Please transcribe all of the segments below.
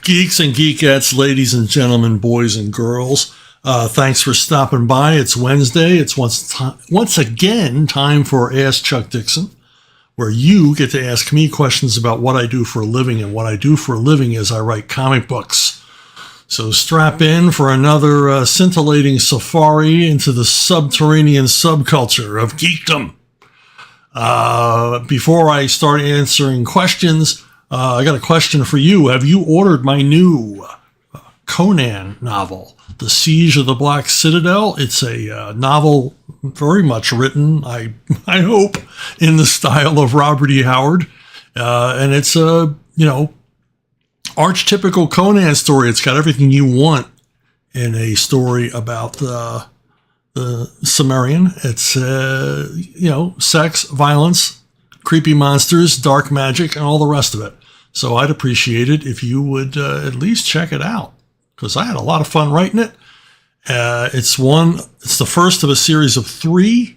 Geeks and geekettes, ladies and gentlemen, boys and girls, thanks for stopping by. It's Wednesday. It's once again time for Ask Chuck Dixon, where you get to ask me questions about what I do for a living, and what I do for a living is I write comic books. So strap in for another scintillating safari into the subterranean subculture of geekdom. Before I start answering questions, I got a question for you. Have you ordered my new Conan novel, The Siege of the Black Citadel? It's a novel very much written, I hope, in the style of Robert E. Howard. And it's a, archetypical Conan story. It's got everything you want in a story about the Cimmerian. It's, sex, violence, creepy monsters, dark magic, and all the rest of it. So I'd appreciate it if you would at least check it out, because I had a lot of fun writing it. It's the first of a series of 3,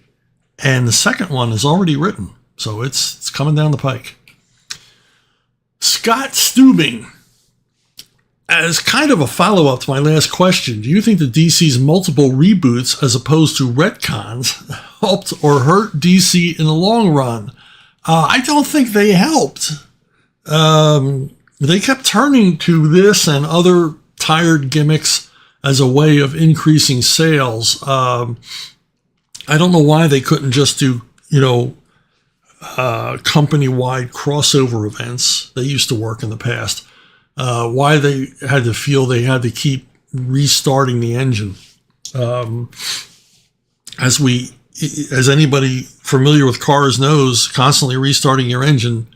and the second one is already written. So it's coming down the pike. Scott Steubing, as kind of a follow-up to my last question, do you think that DC's multiple reboots as opposed to retcons helped or hurt DC in the long run? I don't think they helped. They kept turning to this and other tired gimmicks as a way of increasing sales. I don't know why they couldn't just do, company-wide crossover events. They used to work in the past. Why they had to feel they had to keep restarting the engine. As anybody familiar with cars knows, constantly restarting your engine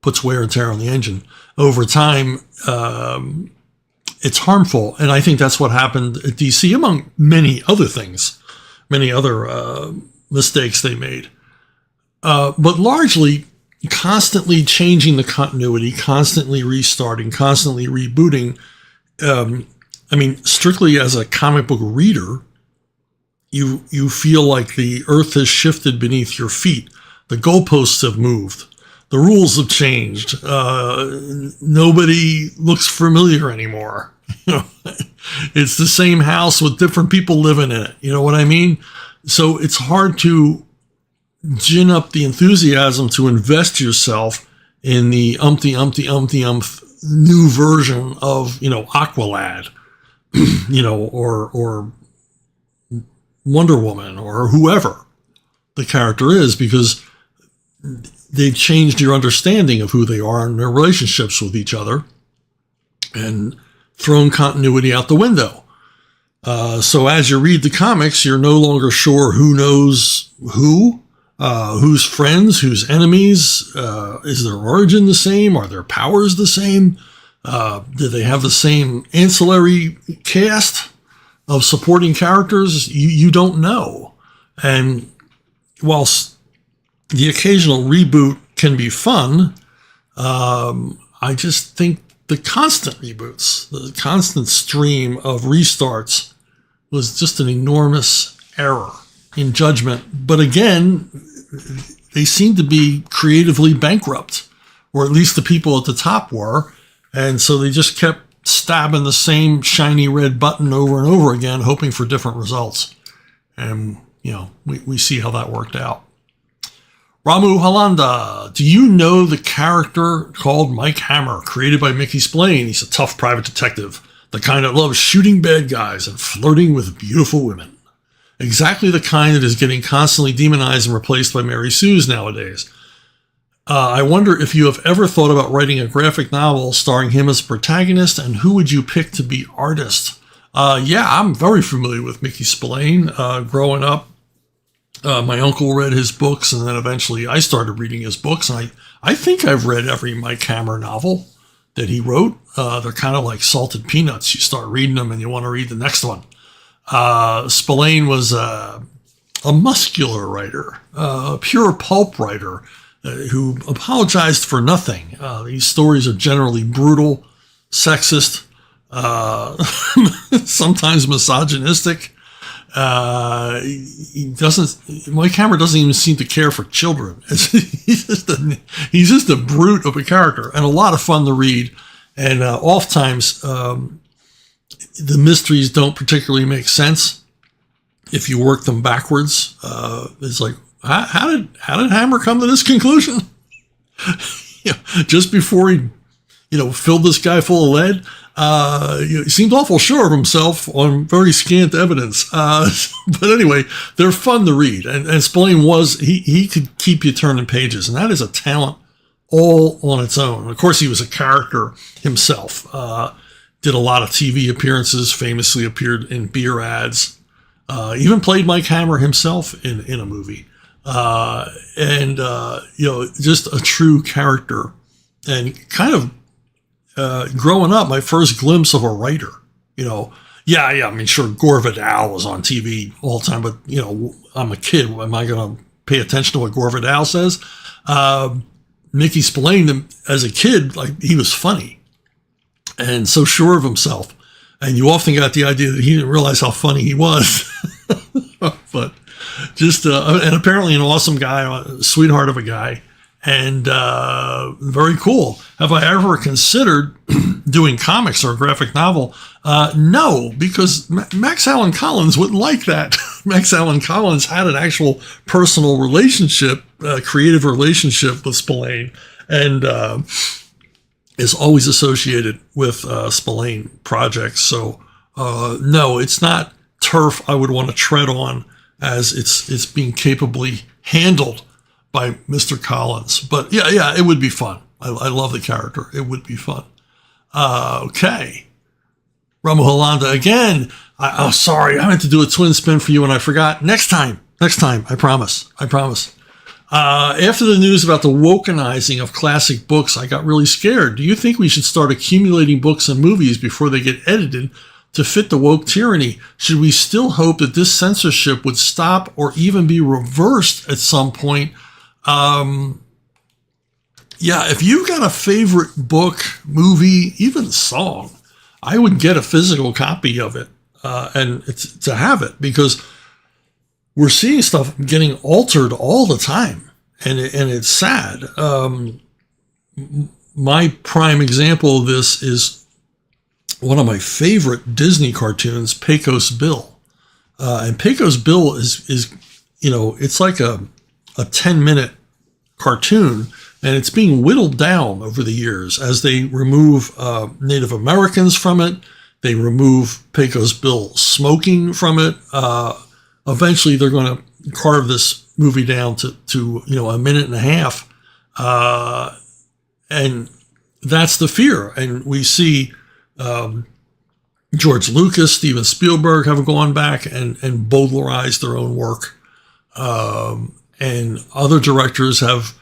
puts wear and tear on the engine. Over time, it's harmful. And I think that's what happened at DC, among many other things, many other mistakes they made. But largely, constantly changing the continuity, constantly restarting, constantly rebooting. Strictly as a comic book reader, you feel like the earth has shifted beneath your feet. The goalposts have moved. The rules have changed. Nobody looks familiar anymore. It's the same house with different people living in it. You know what I mean? So it's hard to gin up the enthusiasm to invest yourself in the umpty new version of, Aqualad, or Wonder Woman, or whoever the character is, because they've changed your understanding of who they are and their relationships with each other and thrown continuity out the window. So as you read the comics, you're no longer sure who knows who's friends, who's enemies. Is their origin the same? Are their powers the same? Do they have the same ancillary cast of supporting characters? You don't know. And whilst the occasional reboot can be fun, I just think the constant reboots, the constant stream of restarts was just an enormous error in judgment. But again, they seem to be creatively bankrupt, or at least the people at the top were. And so they just kept stabbing the same shiny red button over and over again, hoping for different results. And, we see how that worked out. Ramu Halanda, do you know the character called Mike Hammer, created by Mickey Spillane? He's a tough private detective, the kind that loves shooting bad guys and flirting with beautiful women. Exactly the kind that is getting constantly demonized and replaced by Mary Sue's nowadays. I wonder if you have ever thought about writing a graphic novel starring him as protagonist, and who would you pick to be artist? Yeah, I'm very familiar with Mickey Spillane. Growing up, my uncle read his books, and then eventually I started reading his books. And I think I've read every Mike Hammer novel that he wrote. They're kind of like salted peanuts. You start reading them and you want to read the next one. Spillane was a muscular writer, a pure pulp writer who apologized for nothing. These stories are generally brutal, sexist, sometimes misogynistic. Mike Hammer doesn't even seem to care for children. He's just a brute of a character, and a lot of fun to read. And oftentimes, the mysteries don't particularly make sense if you work them backwards. It's like, how did Hammer come to this conclusion? Just before he, filled this guy full of lead. He seemed awful sure of himself on very scant evidence. But anyway, they're fun to read. And Spillane he could keep you turning pages. And that is a talent all on its own. Of course, he was a character himself. Did a lot of TV appearances, famously appeared in beer ads. Even played Mike Hammer himself in a movie. Just a true character. And kind of growing up, my first glimpse of a writer, I mean, sure, Gore Vidal was on TV all the time, but, I'm a kid. Am I going to pay attention to what Gore Vidal says? Mickey Spillane, as a kid, like, he was funny and so sure of himself. And you often got the idea that he didn't realize how funny he was. But just, and apparently an awesome guy, a sweetheart of a guy. And very cool. Have I ever considered doing comics or a graphic novel? No, because Max Allan Collins wouldn't like that. Max Allan Collins had an actual personal relationship, creative relationship with Spillane, and is always associated with Spillane projects. So no, it's not turf I would want to tread on, as it's being capably handled by Mr. Collins. But yeah, it would be fun. I love the character. It would be fun. Okay. Ramo Holanda again. Sorry, I meant to do a twin spin for you and I forgot. Next time, I promise. After the news about the wokenizing of classic books, I got really scared. Do you think we should start accumulating books and movies before they get edited to fit the woke tyranny? Should we still hope that this censorship would stop or even be reversed at some point? If you've got a favorite book, movie, even song, I would get a physical copy of it, and it's to have it, because we're seeing stuff getting altered all the time, and it's sad. My prime example of this is one of my favorite Disney cartoons, Pecos Bill. And Pecos Bill is it's like a 10-minute cartoon, and it's being whittled down over the years as they remove Native Americans from it. They remove Pecos Bill smoking from it. Eventually, they're going to carve this movie down to a minute and a half, and that's the fear. And we see George Lucas, Steven Spielberg have gone back and Bowdlerized their own work. And other directors have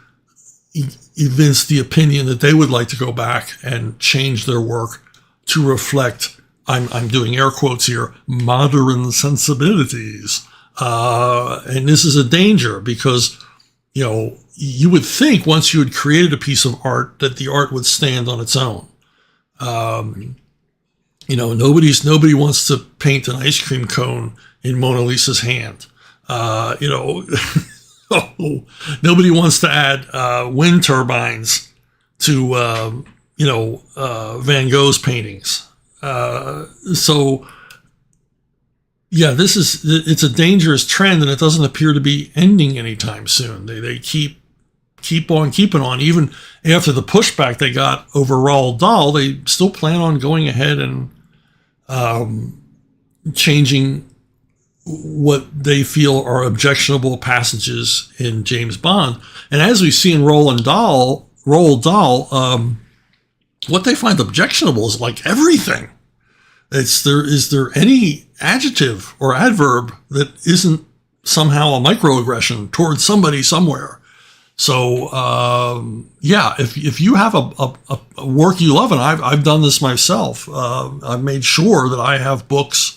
evinced the opinion that they would like to go back and change their work to reflect, I'm doing air quotes here, modern sensibilities. And this is a danger because, you would think once you had created a piece of art that the art would stand on its own. Nobody wants to paint an ice cream cone in Mona Lisa's hand. Nobody wants to add wind turbines to Van Gogh's paintings. It's a dangerous trend, and it doesn't appear to be ending anytime soon. They keep on keeping on. Even after the pushback they got over Roald Dahl, they still plan on going ahead and changing what they feel are objectionable passages in James Bond. And as we see in Roald Dahl, what they find objectionable is like everything. Is there any adjective or adverb that isn't somehow a microaggression towards somebody somewhere? So if you have a work you love, and I've done this myself, I've made sure that I have books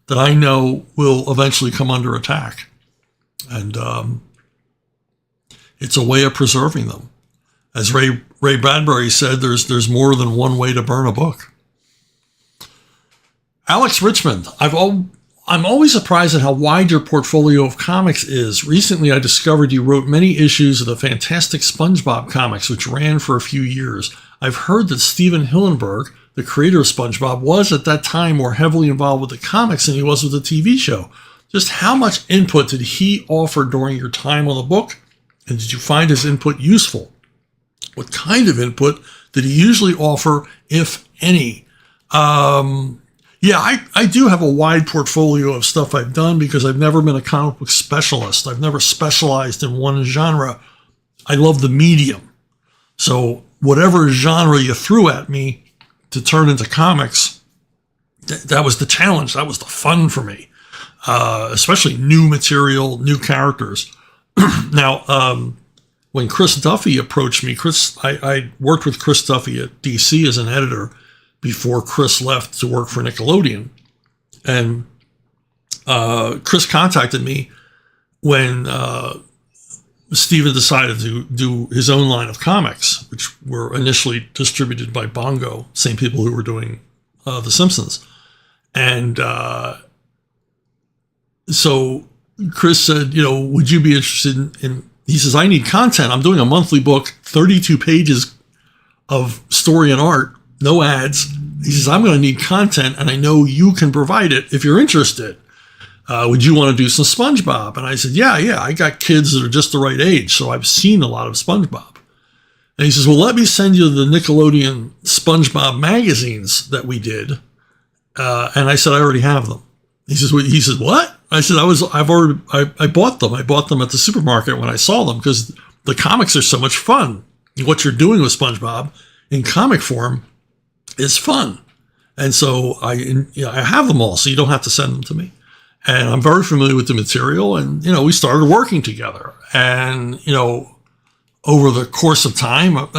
that I know will eventually come under attack. And it's a way of preserving them. As Ray Bradbury said, there's more than one way to burn a book. Alex Richmond, I've I'm always surprised at how wide your portfolio of comics is. Recently, I discovered you wrote many issues of the fantastic SpongeBob comics, which ran for a few years. I've heard that Steven Hillenburg, the creator of SpongeBob, was at that time more heavily involved with the comics than he was with the TV show. Just how much input did he offer during your time on the book? And did you find his input useful? What kind of input did he usually offer, if any? Yeah, I do have a wide portfolio of stuff I've done because I've never been a comic book specialist. I've never specialized in one genre. I love the medium. So whatever genre you threw at me to turn into comics, that was the challenge. That was the fun for me, especially new material, new characters. Now, when Chris Duffy approached me, I worked with Chris Duffy at DC as an editor before Chris left to work for Nickelodeon. And Chris contacted me when Steven decided to do his own line of comics, which were initially distributed by Bongo, same people who were doing The Simpsons. And so Chris said, would you be interested in, he says, I need content. I'm doing a monthly book, 32 pages of story and art, no ads. He says, I'm going to need content, and I know you can provide it if you're interested. Would you want to do some SpongeBob? And I said, yeah, I got kids that are just the right age, so I've seen a lot of SpongeBob. And he says, well, let me send you the Nickelodeon SpongeBob magazines that we did. And I said, I already have them. He says, what? I said, I bought them. I bought them at the supermarket when I saw them because the comics are so much fun. What you're doing with SpongeBob in comic form is fun. And so I have them all, so you don't have to send them to me. And I'm very familiar with the material, and, we started working together. And, over the course of time,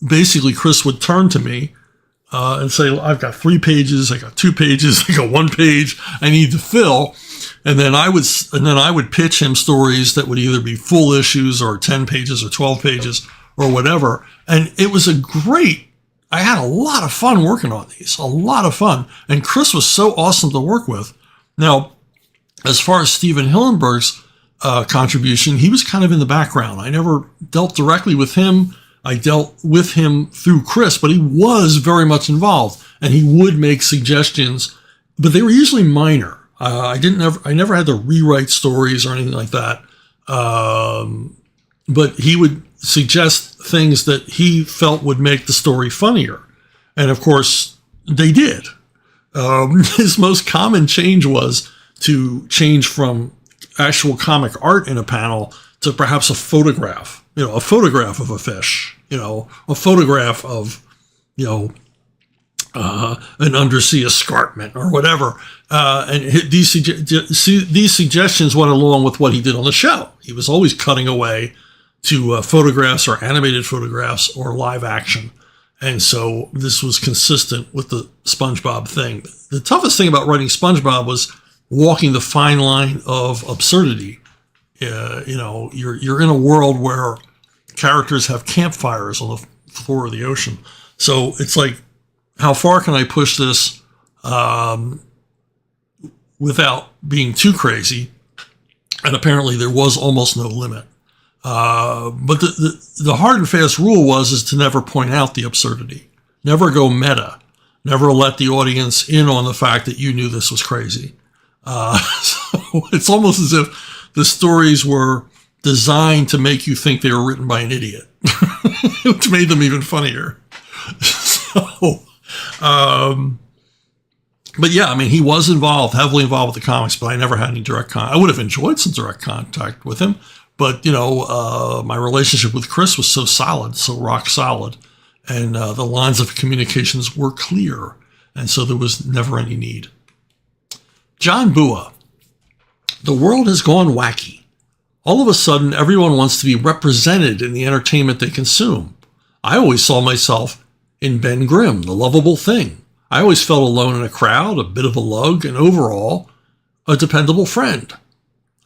basically Chris would turn to me and say, I've got 3 pages, I got 2 pages, I got 1 page I need to fill. And then I would pitch him stories that would either be full issues or 10 pages or 12 pages or whatever. And it was I had a lot of fun working on these, a lot of fun. And Chris was so awesome to work with. Now, as far as Steven Hillenburg's contribution, he was kind of in the background. I never dealt directly with him. I dealt with him through Chris, but he was very much involved, and he would make suggestions, but they were usually minor. I never had to rewrite stories or anything like that. But he would suggest things that he felt would make the story funnier. And of course, they did. His most common change was to change from actual comic art in a panel to perhaps a photograph of a fish, a photograph of, an undersea escarpment or whatever. And these suggestions went along with what he did on the show. He was always cutting away to photographs or animated photographs or live action. And so this was consistent with the SpongeBob thing. The toughest thing about writing SpongeBob was walking the fine line of absurdity. You're in a world where characters have campfires on the floor of the ocean. So it's like, how far can I push this without being too crazy? And apparently there was almost no limit. But the hard and fast rule is to never point out the absurdity. Never go meta. Never let the audience in on the fact that you knew this was crazy. So it's almost as if the stories were designed to make you think they were written by an idiot, which made them even funnier. So, but yeah, he was heavily involved with the comics, but I never had any direct contact. I would have enjoyed some direct contact with him, but my relationship with Chris was so solid, so rock solid, and the lines of communications were clear, and so there was never any need. John Bua. The world has gone wacky. All of a sudden, everyone wants to be represented in the entertainment they consume. I always saw myself in Ben Grimm, the lovable thing. I always felt alone in a crowd, a bit of a lug, and overall, a dependable friend.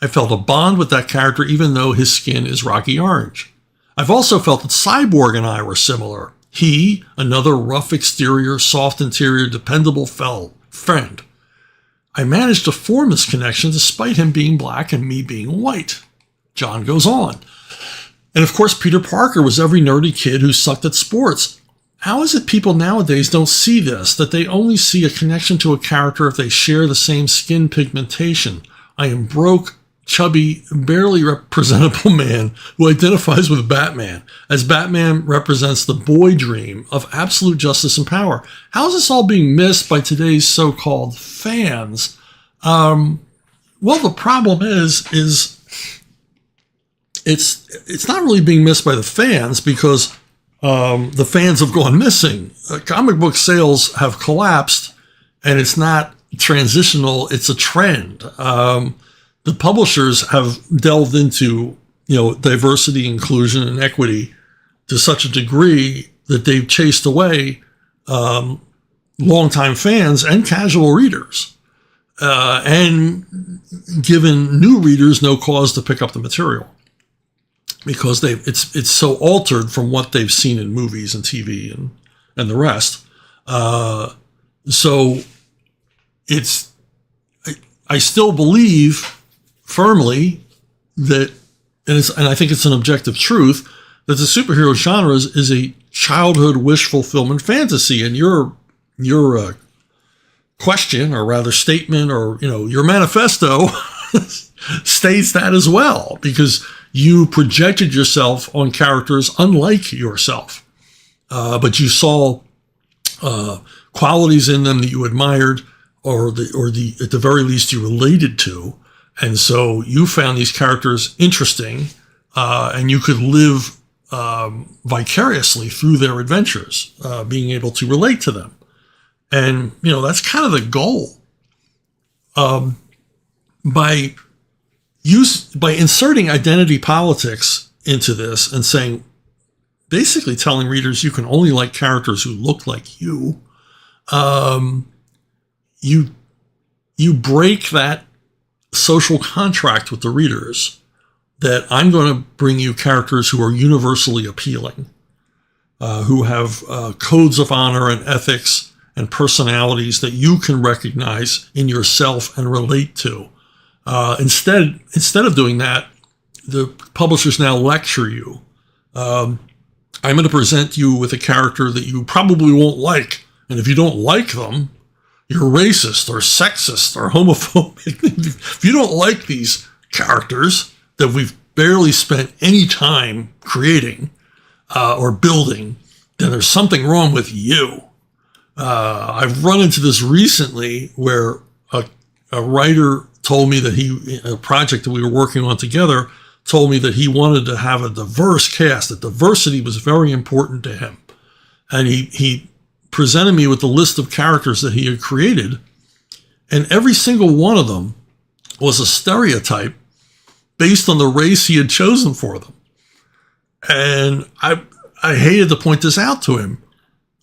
I felt a bond with that character even though his skin is rocky orange. I've also felt that Cyborg and I were similar. He, another rough exterior, soft interior, dependable friend. I managed to form this connection despite him being black and me being white. John goes on. And of course, Peter Parker was every nerdy kid who sucked at sports. How is it people nowadays don't see this, that they only see a connection to a character if they share the same skin pigmentation? I am broke, chubby, barely representable man who identifies with Batman, as Batman represents the boy dream of absolute justice and power. How is this all being missed by today's so-called fans? Well, the problem is it's not really being missed by the fans because the fans have gone missing. Comic book sales have collapsed, and it's not transitional, it's a trend. The publishers have delved into, diversity, inclusion, and equity to such a degree that they've chased away longtime fans and casual readers, and given new readers no cause to pick up the material because it's so altered from what they've seen in movies and TV and the rest. So I still believe firmly that, and I think it's an objective truth, that the superhero genre is a childhood wish fulfillment fantasy. And your question, or rather statement, or your manifesto states that as well, because you projected yourself on characters unlike yourself, but you saw qualities in them that you admired, or at the very least you related to. And so you found these characters interesting, and you could live vicariously through their adventures, being able to relate to them. And, that's kind of the goal. By inserting identity politics into this and saying, basically telling readers you can only like characters who look like you, you break that social contract with the readers that I'm going to bring you characters who are universally appealing, who have codes of honor and ethics and personalities that you can recognize in yourself and relate to. Instead of doing that, the publishers now lecture you. I'm going to present you with a character that you probably won't like. And if you don't like them, you're racist or sexist or homophobic. If you don't like these characters that we've barely spent any time creating or building, then there's something wrong with you. I've run into this recently where a writer told me that a project that we were working on together, told me that he wanted to have a diverse cast, that diversity was very important to him. And he presented me with the list of characters that he had created, and every single one of them was a stereotype based on the race he had chosen for them. And I hated to point this out to him.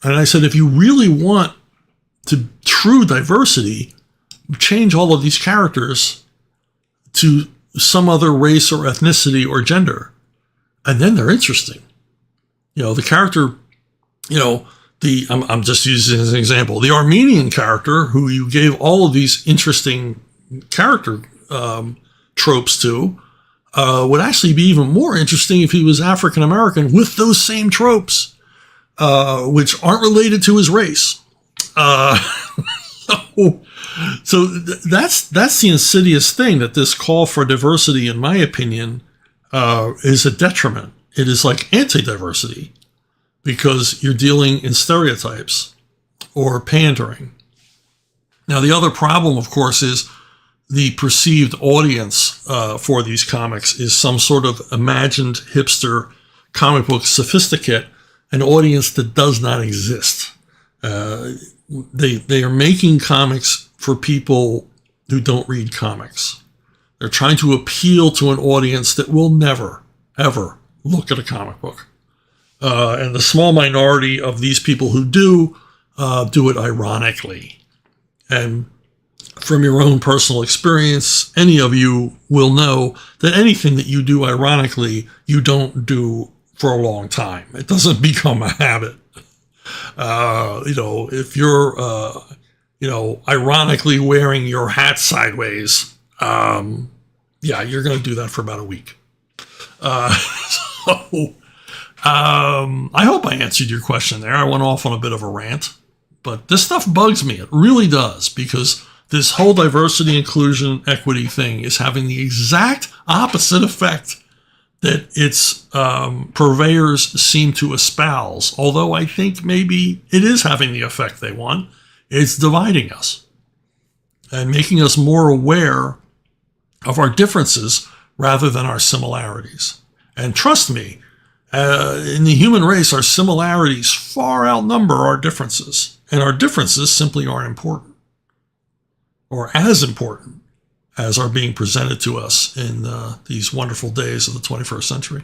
And I said, if you really want true diversity, change all of these characters to some other race or ethnicity or gender. And then they're interesting. The character, I'm just using as an example, the Armenian character who you gave all of these interesting character tropes to, would actually be even more interesting if he was African American with those same tropes, which aren't related to his race. So that's the insidious thing, that this call for diversity, in my opinion, is a detriment. It is like anti-diversity, because you're dealing in stereotypes or pandering. Now, the other problem, of course, is the perceived audience for these comics is some sort of imagined hipster comic book sophisticate, an audience that does not exist. They are making comics for people who don't read comics. They're trying to appeal to an audience that will never, ever look at a comic book. And the small minority of these people who do it ironically. And from your own personal experience, any of you will know that anything that you do ironically, you don't do for a long time. It doesn't become a habit. If you're, ironically wearing your hat sideways, you're going to do that for about a week. I hope I answered your question there. I went off on a bit of a rant, but this stuff bugs me. It really does, because this whole diversity, inclusion, equity thing is having the exact opposite effect that its purveyors seem to espouse. Although I think maybe it is having the effect they want. It's dividing us and making us more aware of our differences rather than our similarities. And trust me, in the human race, our similarities far outnumber our differences. And our differences simply aren't important, or as important as are being presented to us in these wonderful days of the 21st century.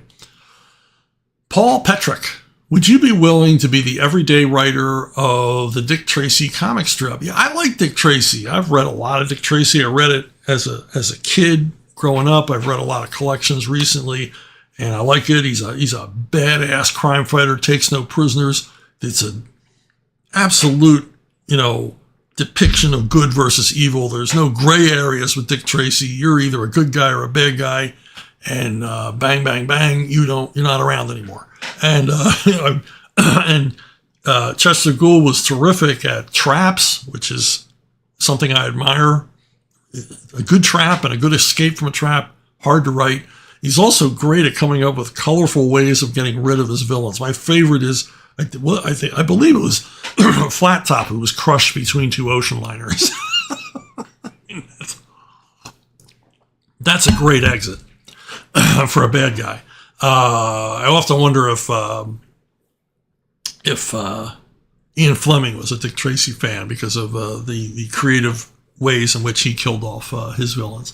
Paul Petrick, would you be willing to be the everyday writer of the Dick Tracy comic strip? Yeah, I like Dick Tracy. I've read a lot of Dick Tracy. I read it as a kid growing up. I've read a lot of collections recently, and I like it. He's a badass crime fighter, takes no prisoners. It's an absolute, depiction of good versus evil. There's no gray areas with Dick Tracy. You're either a good guy or a bad guy, and bang, bang, bang, you're not around anymore. And Chester Gould was terrific at traps, which is something I admire. A good trap and a good escape from a trap, hard to write. He's also great at coming up with colorful ways of getting rid of his villains. My favorite is, I believe it was Flat Top, who was crushed between two ocean liners. That's a great exit for a bad guy. I often wonder if Ian Fleming was a Dick Tracy fan because of the creative ways in which he killed off his villains.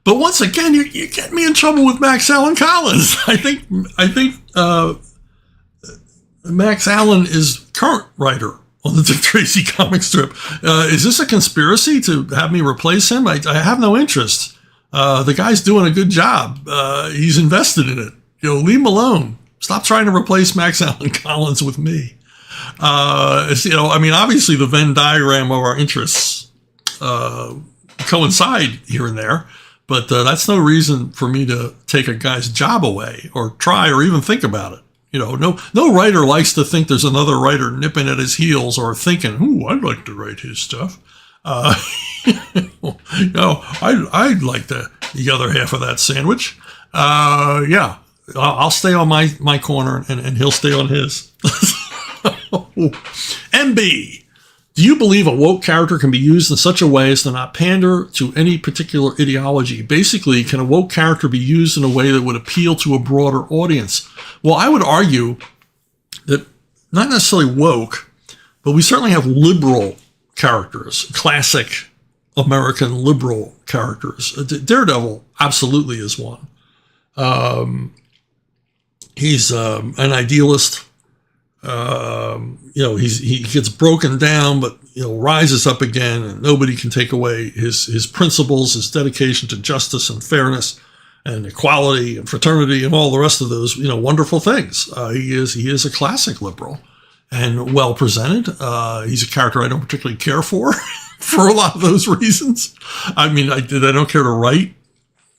But once again, you get me in trouble with Max Allan Collins. I think Max Allan is current writer on the Dick Tracy comic strip. Is this a conspiracy to have me replace him? I have no interest. The guy's doing a good job. He's invested in it. Leave him alone. Stop trying to replace Max Allan Collins with me. Obviously the Venn diagram of our interests coincide here and there, but that's no reason for me to take a guy's job away or try or even think about it. No writer likes to think there's another writer nipping at his heels or thinking, "Ooh, I'd like to write his stuff." I'd like the other half of that sandwich. I'll stay on my corner and he'll stay on his. MB, do you believe a woke character can be used in such a way as to not pander to any particular ideology? Basically, can a woke character be used in a way that would appeal to a broader audience? Well, I would argue that not necessarily woke, but we certainly have liberal characters, classic American liberal characters. Daredevil absolutely is one. He's an idealist. He gets broken down, but rises up again, and nobody can take away his principles, his dedication to justice and fairness and equality and fraternity and all the rest of those wonderful things. He is a classic liberal and well presented. He's a character I don't particularly care for for a lot of those reasons. I don't care to write.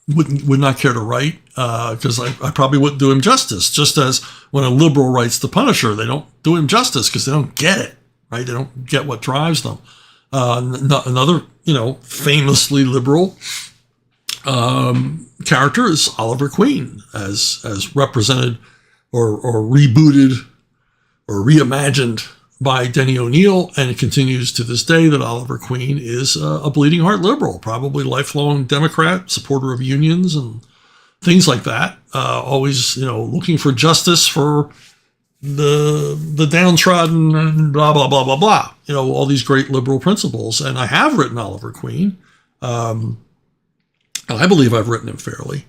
Would not care to write because I probably wouldn't do him justice. Just as when a liberal writes The Punisher, they don't do him justice because they don't get it, right? They don't get what drives them. Another, famously liberal character is Oliver Queen, as represented or rebooted or reimagined by Denny O'Neil, and it continues to this day that Oliver Queen is a bleeding heart liberal, probably lifelong Democrat, supporter of unions and things like that. Always, looking for justice for the downtrodden and blah, blah, blah, blah, blah. All these great liberal principles. And I have written Oliver Queen. And I believe I've written him fairly.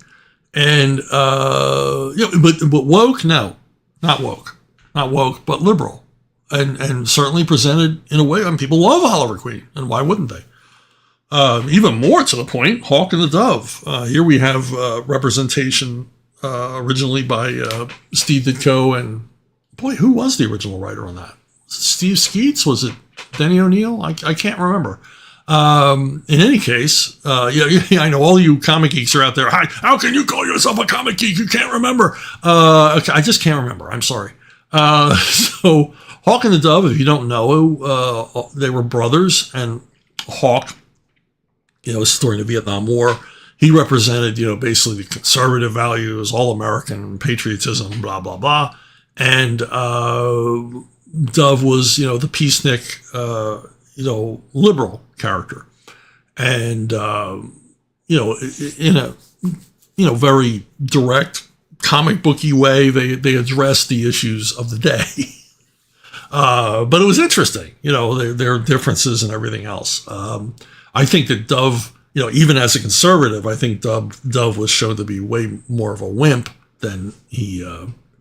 And, but woke? No, not woke, but liberal. And certainly presented in a way, people love Oliver Queen, and why wouldn't they? Even more to the point, Hawk and the Dove. Here we have representation originally by Steve Ditko, and boy, who was the original writer on that? Steve Skeets? Was it Denny O'Neil? I can't remember. In any case, I know all you comic geeks are out there. How can you call yourself a comic geek? You can't remember. Okay, I just can't remember. I'm sorry. So Hawk and the Dove, if you don't know, they were brothers, and Hawk, is during the Vietnam War. He represented, basically the conservative values, all American patriotism, blah, blah, blah. And Dove was, the peacenik, liberal character. And, in a, very direct comic booky way, they addressed the issues of the day. But it was interesting, their differences and everything else. I think that Dove, even as a conservative, I think Dove was shown to be way more of a wimp than he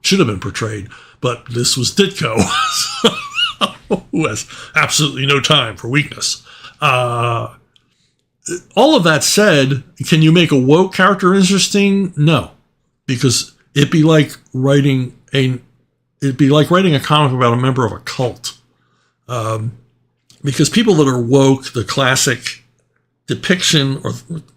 should have been portrayed. But this was Ditko, who has absolutely no time for weakness. All of that said, can you make a woke character interesting? No, because it'd be like writing a comic about a member of a cult. Because people that are woke, the classic depiction or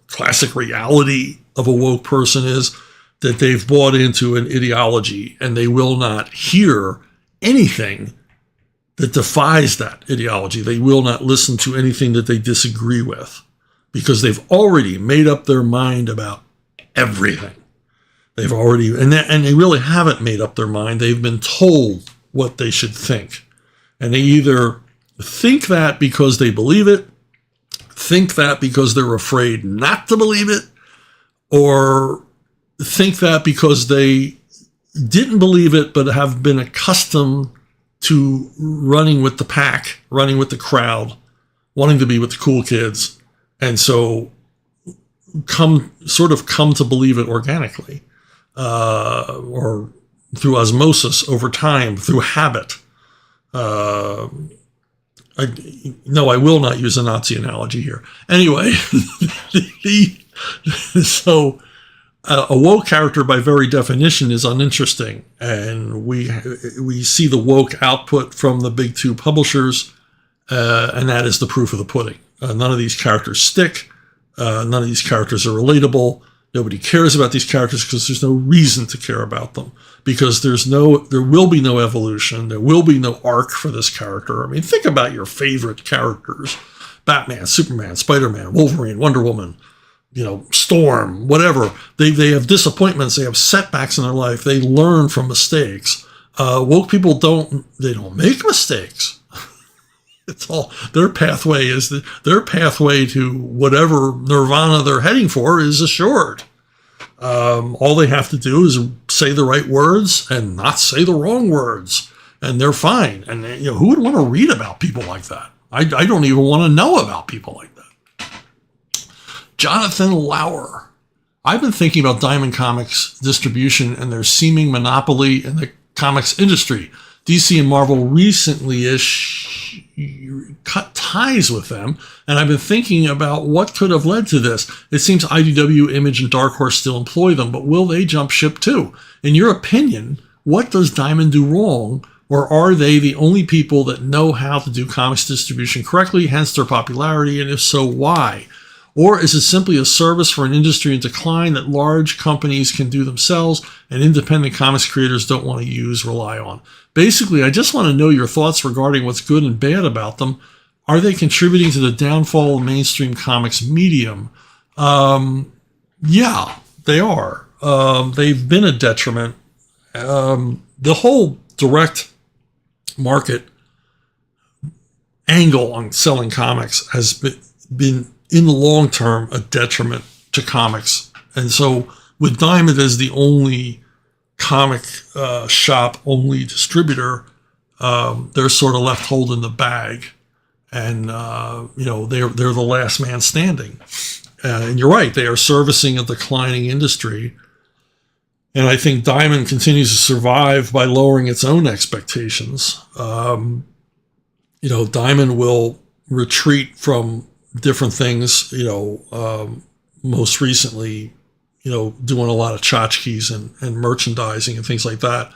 classic reality of a woke person is that they've bought into an ideology and they will not hear anything that defies that ideology. They will not listen to anything that they disagree with because they've already made up their mind about everything. They've already, and they really haven't made up their mind. They've been told what they should think. And they either think that because they believe it, think that because they're afraid not to believe it, or think that because they didn't believe it but have been accustomed to running with the pack, running with the crowd, wanting to be with the cool kids, and so come to believe it organically, or through osmosis over time, through habit. I will not use a Nazi analogy here. Anyway, so a woke character by very definition is uninteresting, and we see the woke output from the big two publishers, and that is the proof of the pudding. None of these characters stick. None of these characters are relatable. Nobody cares about these characters because there's no reason to care about them, because there will be no evolution. There will be no arc for this character. I mean, think about your favorite characters: Batman, Superman, Spider-Man, Wolverine, Wonder Woman, Storm, whatever. They have disappointments. They have setbacks in their life. They learn from mistakes. Woke people don't make mistakes. It's all their pathway to whatever nirvana they're heading for is assured. All they have to do is say the right words and not say the wrong words, and they're fine. And who would want to read about people like that? I don't even want to know about people like that. Jonathan Lauer. I've been thinking about Diamond Comics distribution and their seeming monopoly in the comics industry. DC and Marvel recently-ish cut ties with them, and I've been thinking about what could have led to this. It seems IDW, Image, and Dark Horse still employ them, but will they jump ship too? In your opinion, what does Diamond do wrong, or are they the only people that know how to do comics distribution correctly, hence their popularity, and if so, why? Or is it simply a service for an industry in decline that large companies can do themselves and independent comics creators don't want to rely on? Basically, I just want to know your thoughts regarding what's good and bad about them. Are they contributing to the downfall of mainstream comics medium? Yeah, they are. They've been a detriment. The whole direct market angle on selling comics has been in the long term a detriment to comics. And so with Diamond as the only comic shop only distributor, they're sort of left holding the bag, and they're the last man standing. And you're right, they are servicing a declining industry, and I think Diamond continues to survive by lowering its own expectations. Diamond will retreat from different things, most recently, doing a lot of tchotchkes and merchandising and things like that.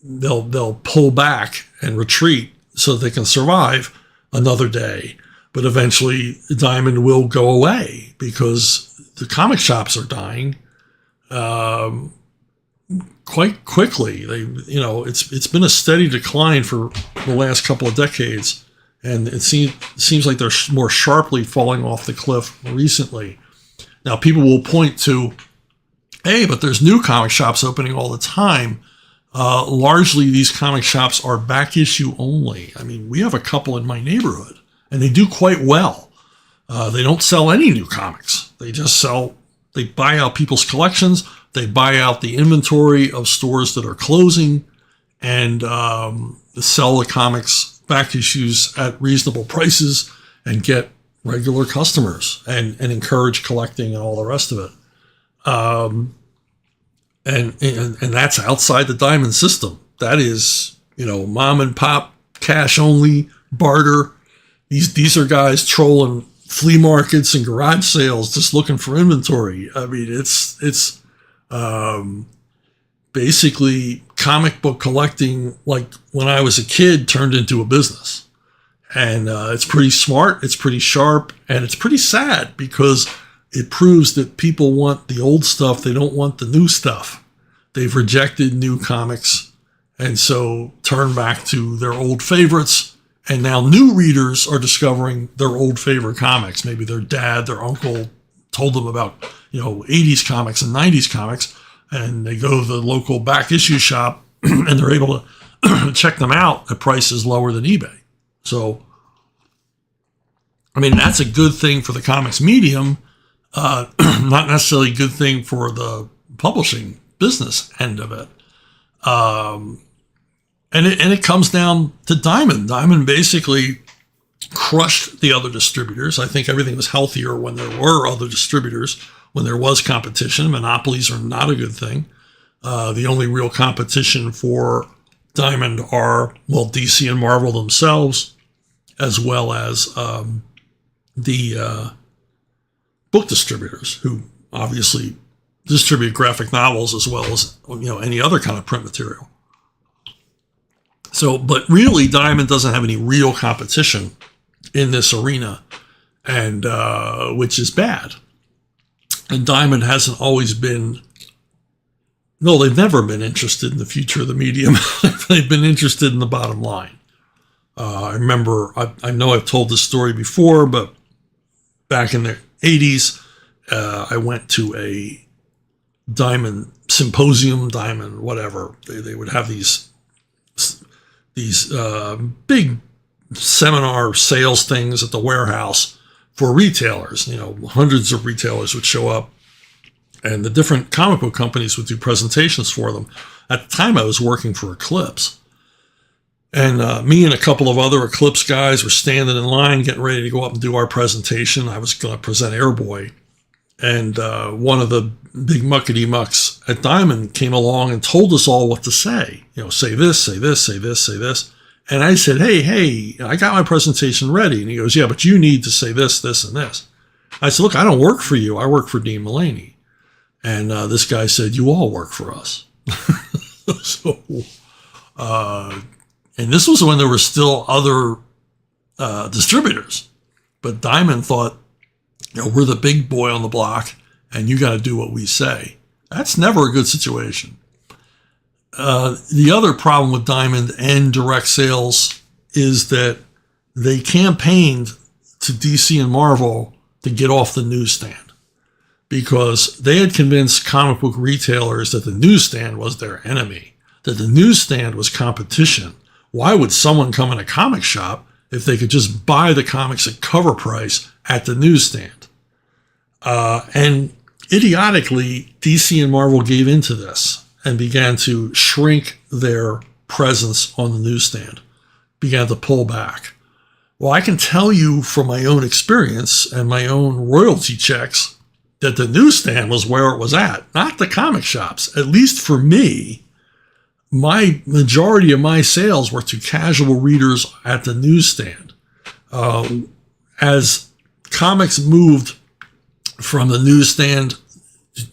They'll pull back and retreat so they can survive another day. But eventually, Diamond will go away because the comic shops are dying quite quickly. It's been a steady decline for the last couple of decades, and it seems like they're more sharply falling off the cliff recently. Now, people will point to, hey, but there's new comic shops opening all the time. Largely, these comic shops are back issue only. I mean, we have a couple in my neighborhood, and they do quite well. They don't sell any new comics. They buy out people's collections. They buy out the inventory of stores that are closing, and sell the comics back issues at reasonable prices and get regular customers and encourage collecting and all the rest of it. And that's outside the Diamond system. That is, mom and pop, cash only, barter. These are guys trolling flea markets and garage sales just looking for inventory. I mean, it's basically comic book collecting, like when I was a kid, turned into a business. And it's pretty smart, it's pretty sharp, and it's pretty sad because it proves that people want the old stuff. They don't want the new stuff. They've rejected new comics, and so turn back to their old favorites. And now new readers are discovering their old favorite comics. Maybe their dad, their uncle told them about, 80s comics and 90s comics, and they go to the local back issue shop and they're able to check them out at prices lower than eBay. So, I mean, that's a good thing for the comics medium, not necessarily a good thing for the publishing business end of it. And it comes down to Diamond. Diamond basically crushed the other distributors. I think everything was healthier when there were other distributors, when there was competition. Monopolies are not a good thing. The only real competition for Diamond are, DC and Marvel themselves, as well as the book distributors, who obviously distribute graphic novels as well as any other kind of print material. So, but really, Diamond doesn't have any real competition in this arena, and which is bad. And Diamond hasn't always been. No, they've never been interested in the future of the medium. They've been interested in the bottom line. I remember, I know I've told this story before, but back in the 80s, I went to a Diamond symposium, Diamond whatever. They would have these big seminar sales things at the warehouse for retailers. Hundreds of retailers would show up, and the different comic book companies would do presentations for them. At the time, I was working for Eclipse, and me and a couple of other Eclipse guys were standing in line getting ready to go up and do our presentation. I was going to present Airboy, and one of the big muckety mucks at Diamond came along and told us all what to say. Say this, say this, say this, say this. And I said, hey, I got my presentation ready. And he goes, yeah, but you need to say this, this, and this. I said, look, I don't work for you. I work for Dean Mullaney. And this guy said, you all work for us. So, and this was when there were still other distributors. But Diamond thought, we're the big boy on the block, and you got to do what we say. That's never a good situation. The other problem with Diamond and direct sales is that they campaigned to DC and Marvel to get off the newsstand, because they had convinced comic book retailers that the newsstand was their enemy, that the newsstand was competition. Why would someone come in a comic shop if they could just buy the comics at cover price at the newsstand? And idiotically, DC and Marvel gave into this and began to shrink their presence on the newsstand, began to pull back. Well, I can tell you from my own experience and my own royalty checks that the newsstand was where it was at, not the comic shops. At least for me, my majority of my sales were to casual readers at the newsstand. As comics moved from the newsstand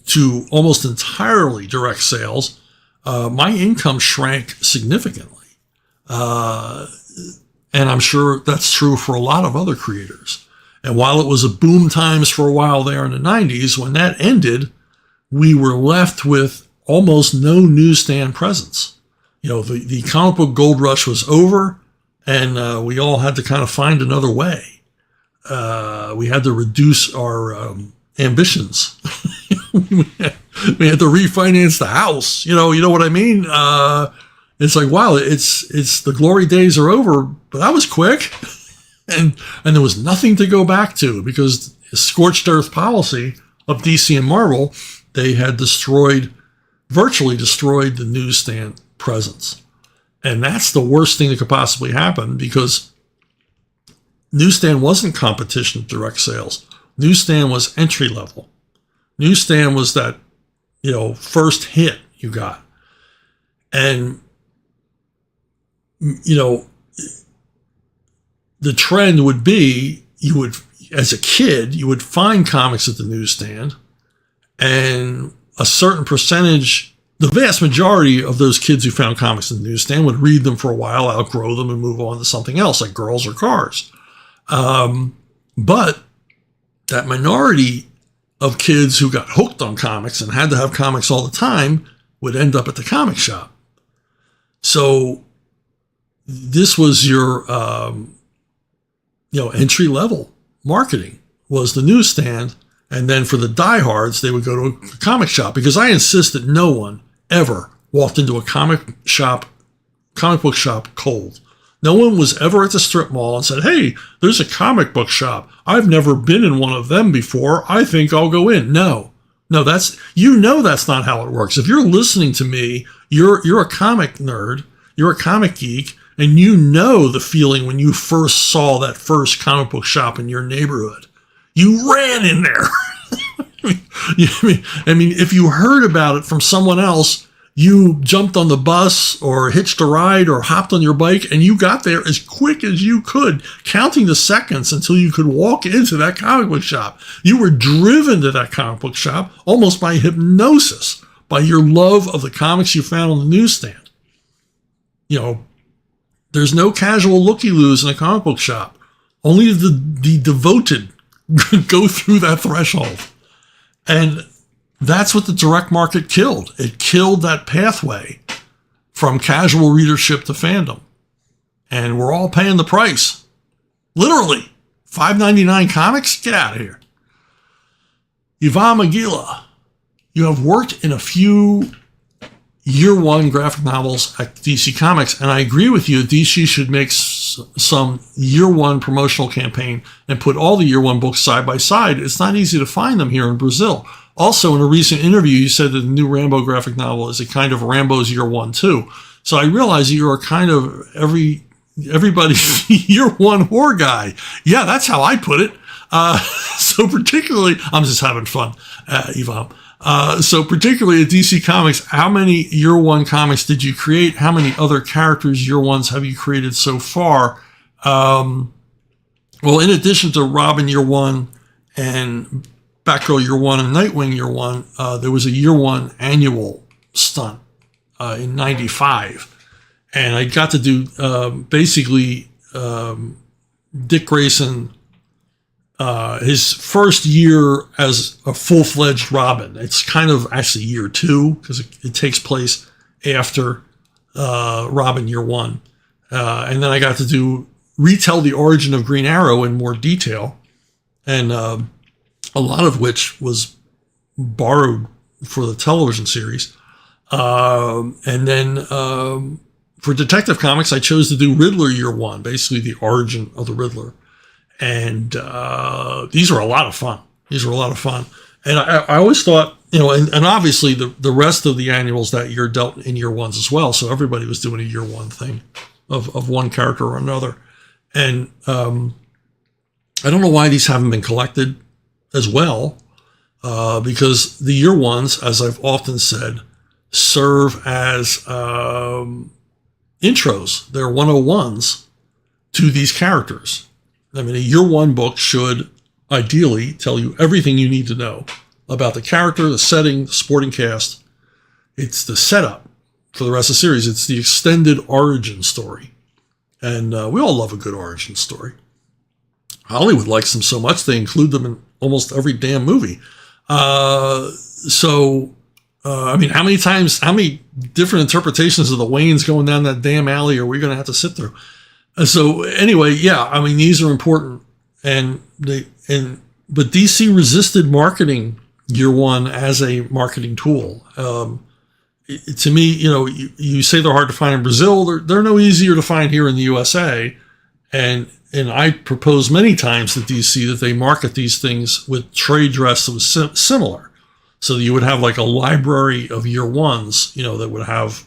to almost entirely direct sales, my income shrank significantly. And I'm sure that's true for a lot of other creators. And while it was a boom times for a while there in the 90s, when that ended, we were left with almost no newsstand presence. The comic book gold rush was over, and we all had to kind of find another way. We had to reduce our ambitions. we had to refinance the house. You know what I mean? It's like, wow, it's the glory days are over, but that was quick. And there was nothing to go back to, because the scorched earth policy of DC and Marvel, they had virtually destroyed the newsstand presence. And that's the worst thing that could possibly happen, because newsstand wasn't competition with direct sales. Newsstand was entry level. Newsstand was that, first hit you got. And, the trend would be, as a kid, you would find comics at the newsstand, and a certain percentage, the vast majority of those kids who found comics in the newsstand would read them for a while, outgrow them, and move on to something else, like girls or cars. But that minority of kids who got hooked on comics and had to have comics all the time would end up at the comic shop. So this was your, entry level marketing was the newsstand. And then for the diehards, they would go to a comic shop, because I insist that no one ever walked into a comic book shop cold. No one was ever at the strip mall and said, hey, there's a comic book shop. I've never been in one of them before. I think I'll go in. No, that's not how it works. If you're listening to me, you're a comic nerd, you're a comic geek, and you know the feeling when you first saw that first comic book shop in your neighborhood. You ran in there. I mean, if you heard about it from someone else, you jumped on the bus or hitched a ride or hopped on your bike, and you got there as quick as you could, counting the seconds until you could walk into that comic book shop. You were driven to that comic book shop almost by hypnosis, by your love of the comics you found on the newsstand. There's no casual looky-loos in a comic book shop. Only the devoted go through that threshold. And that's what the direct market killed. It killed that pathway from casual readership to fandom. And we're all paying the price. Literally. $5.99 comics? Get out of here. Ivan Magila, you have worked in a few year one graphic novels at DC Comics, and I agree with you. DC should make some year one promotional campaign and put all the year one books side by side. It's not easy to find them here in Brazil. Also, in a recent interview, you said that the new Rambo graphic novel is a kind of Rambo's year one too. So I realize you are kind of everybody's year one horror guy. Yeah, that's how I put it. So particularly, I'm just having fun, Ivan. So particularly at DC Comics, how many year one comics did you create? How many other characters year ones have you created so far? Well, in addition to Robin year one and Batgirl year one and Nightwing year one, there was a year one annual stunt in '95. And I got to do basically Dick Grayson, his first year as a full-fledged Robin. It's kind of actually year two, because it takes place after Robin year one. And then I got to retell the origin of Green Arrow in more detail, and a lot of which was borrowed for the television series. And then for Detective Comics, I chose to do Riddler year one, basically the origin of the Riddler. And these were a lot of fun. And I always thought, and obviously the rest of the annuals that year dealt in year ones as well. So everybody was doing a year one thing of one character or another. And I don't know why these haven't been collected as well, because the year ones, as I've often said, serve as intros. They're 101s to these characters. I mean, a year one book should ideally tell you everything you need to know about the character, the setting, the supporting cast. It's the setup for the rest of the series. It's the extended origin story. And we all love a good origin story. Hollywood likes them so much they include them in almost every damn movie. I mean, how many different interpretations of the Waynes going down that damn alley are we going to have to sit through? So anyway, yeah, I mean, these are important, but DC resisted marketing Year One as a marketing tool. To me, you say they're hard to find in Brazil. They're no easier to find here in the USA. And I propose many times to DC that they market these things with trade dress that was similar. So that you would have like a library of Year Ones, that would have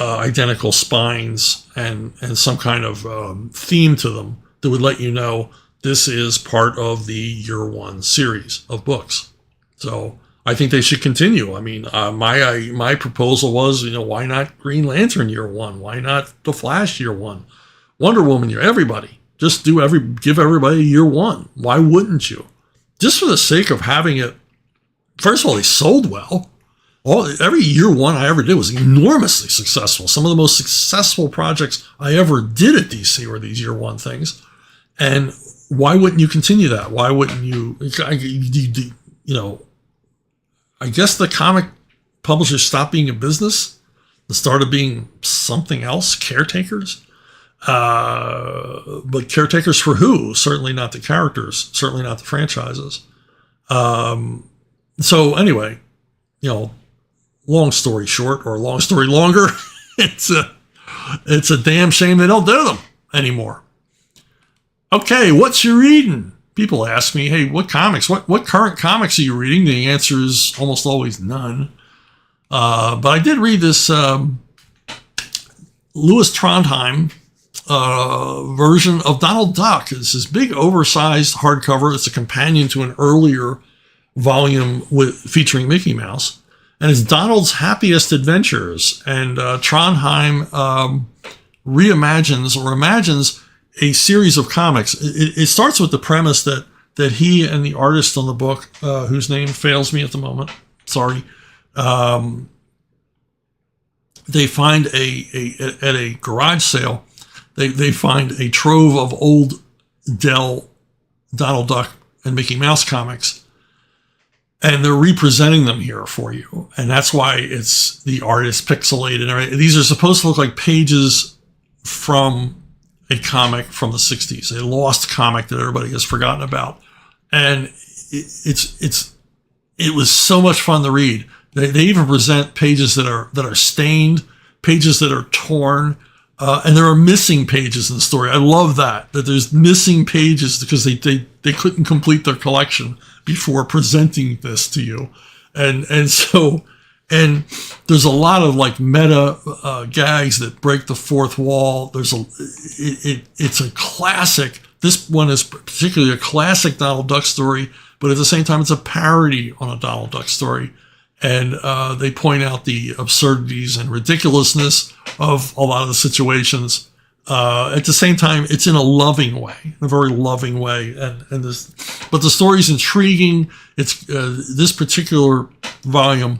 identical spines and some kind of theme to them that would let you know this is part of the Year One series of books. So I think they should continue. I mean, my proposal was, why not Green Lantern Year One? Why not The Flash Year One? Wonder Woman Year, everybody. Just give everybody Year One. Why wouldn't you? Just for the sake of having it. First of all, they sold well. Every Year One I ever did was enormously successful. Some of the most successful projects I ever did at DC were these Year One things. And why wouldn't you continue that? Why wouldn't you? I guess the comic publishers stopped being a business and started being something else, caretakers. But caretakers for who? Certainly not the characters, certainly not the franchises. So anyway, long story short or long story longer, it's a damn shame they don't do them anymore. Okay, what's you reading? People ask me, hey, what comics? What current comics are you reading? The answer is almost always none. But I did read this Louis Trondheim version of Donald Duck. It's this big, oversized hardcover. It's a companion to an earlier volume featuring Mickey Mouse. And it's Donald's Happiest Adventures. And Trondheim imagines a series of comics. It starts with the premise that he and the artist on the book, whose name fails me at the moment, sorry, they find at a garage sale, they find a trove of old Donald Duck and Mickey Mouse comics, and they're representing them here for you. And that's why it's the artist pixelated. Right? These are supposed to look like pages from a comic from the 60s, a lost comic that everybody has forgotten about. And it was so much fun to read. They even present pages that are stained, pages that are torn, and there are missing pages in the story. I love that there's missing pages because they couldn't complete their collection before presenting this to you. And there's a lot of like meta gags that break the fourth wall. It's a classic. This one is particularly a classic Donald Duck story, but at the same time, it's a parody on a Donald Duck story. And they point out the absurdities and ridiculousness of a lot of the situations. At the same time, it's in a loving way, in a very loving way. But the story's intriguing. It's this particular volume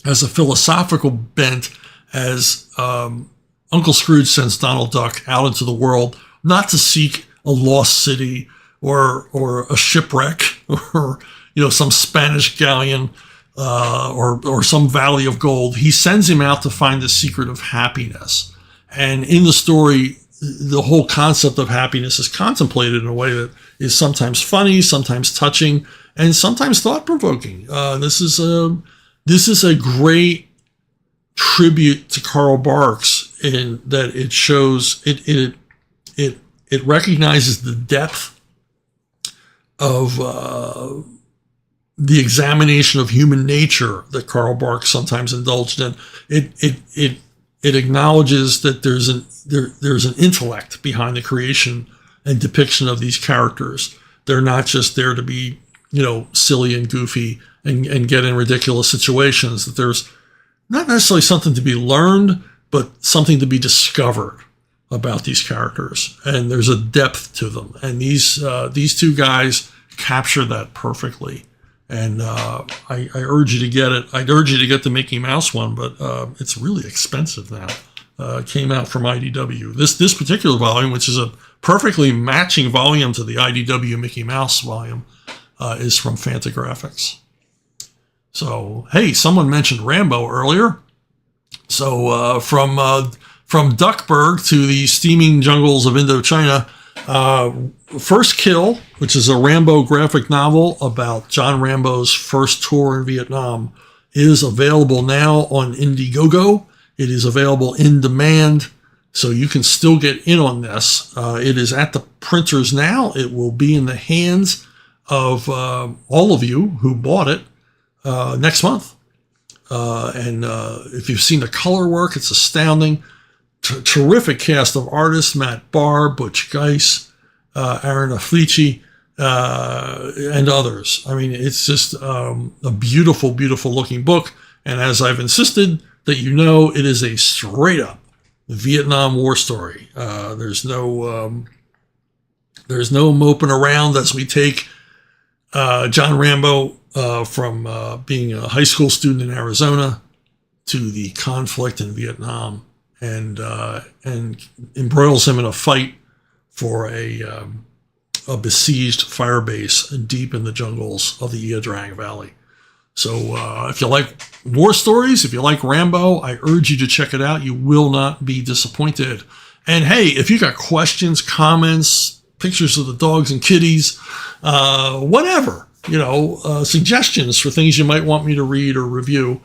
has a philosophical bent as Uncle Scrooge sends Donald Duck out into the world, not to seek a lost city or a shipwreck or some Spanish galleon or some valley of gold. He sends him out to find the secret of happiness. And in the story, the whole concept of happiness is contemplated in a way that is sometimes funny, sometimes touching, and sometimes thought-provoking. This is a great tribute to Carl Barks in that it shows it recognizes the depth of the examination of human nature that Carl Barks sometimes indulged in. It acknowledges that there's an intellect behind the creation and depiction of these characters. They're not just there to be, silly and goofy and get in ridiculous situations. That there's not necessarily something to be learned, but something to be discovered about these characters. And there's a depth to them. And these two guys capture that perfectly. And I urge you to get it. I'd urge you to get the Mickey Mouse one, but it's really expensive now. came out from IDW. This particular volume, which is a perfectly matching volume to the IDW Mickey Mouse volume, is from Fantagraphics. So, hey, someone mentioned Rambo earlier. So from Duckburg to the steaming jungles of Indochina, First Kill, which is a Rambo graphic novel about John Rambo's first tour in Vietnam, is available now on Indiegogo. It is available in demand, so you can still get in on this. It is at the printers now. It will be in the hands of all of you who bought it next month. And if you've seen the color work, it's astounding. Terrific cast of artists: Matt Barr, Butch Geis, Aaron Afflici, and others. I mean, it's just a beautiful, beautiful looking book. And as I've insisted that you know, it is a straight up Vietnam War story. There's no moping around as we take John Rambo from being a high school student in Arizona to the conflict in Vietnam, and embroils him in a fight for a besieged fire base deep in the jungles of the Ia Drang Valley. So if you like war stories, if you like Rambo, I urge you to check it out. You will not be disappointed. And hey, if you got questions, comments, pictures of the dogs and kitties, whatever, suggestions for things you might want me to read or review,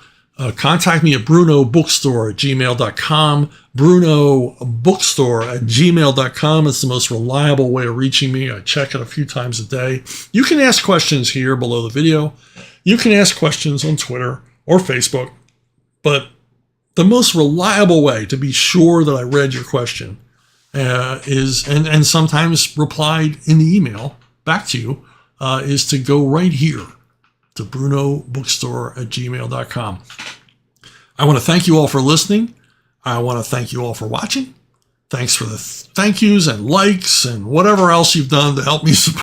contact me at brunobookstore@gmail.com. brunobookstore@gmail.com. It's the most reliable way of reaching me. I check it a few times a day. You can ask questions here below the video. You can ask questions on Twitter or Facebook, but the most reliable way to be sure that I read your question is, and sometimes replied in the email back to you, is to go right here to brunobookstore@gmail.com. I want to thank you all for listening. I want to thank you all for watching. Thanks for the thank yous and likes and whatever else you've done to help me support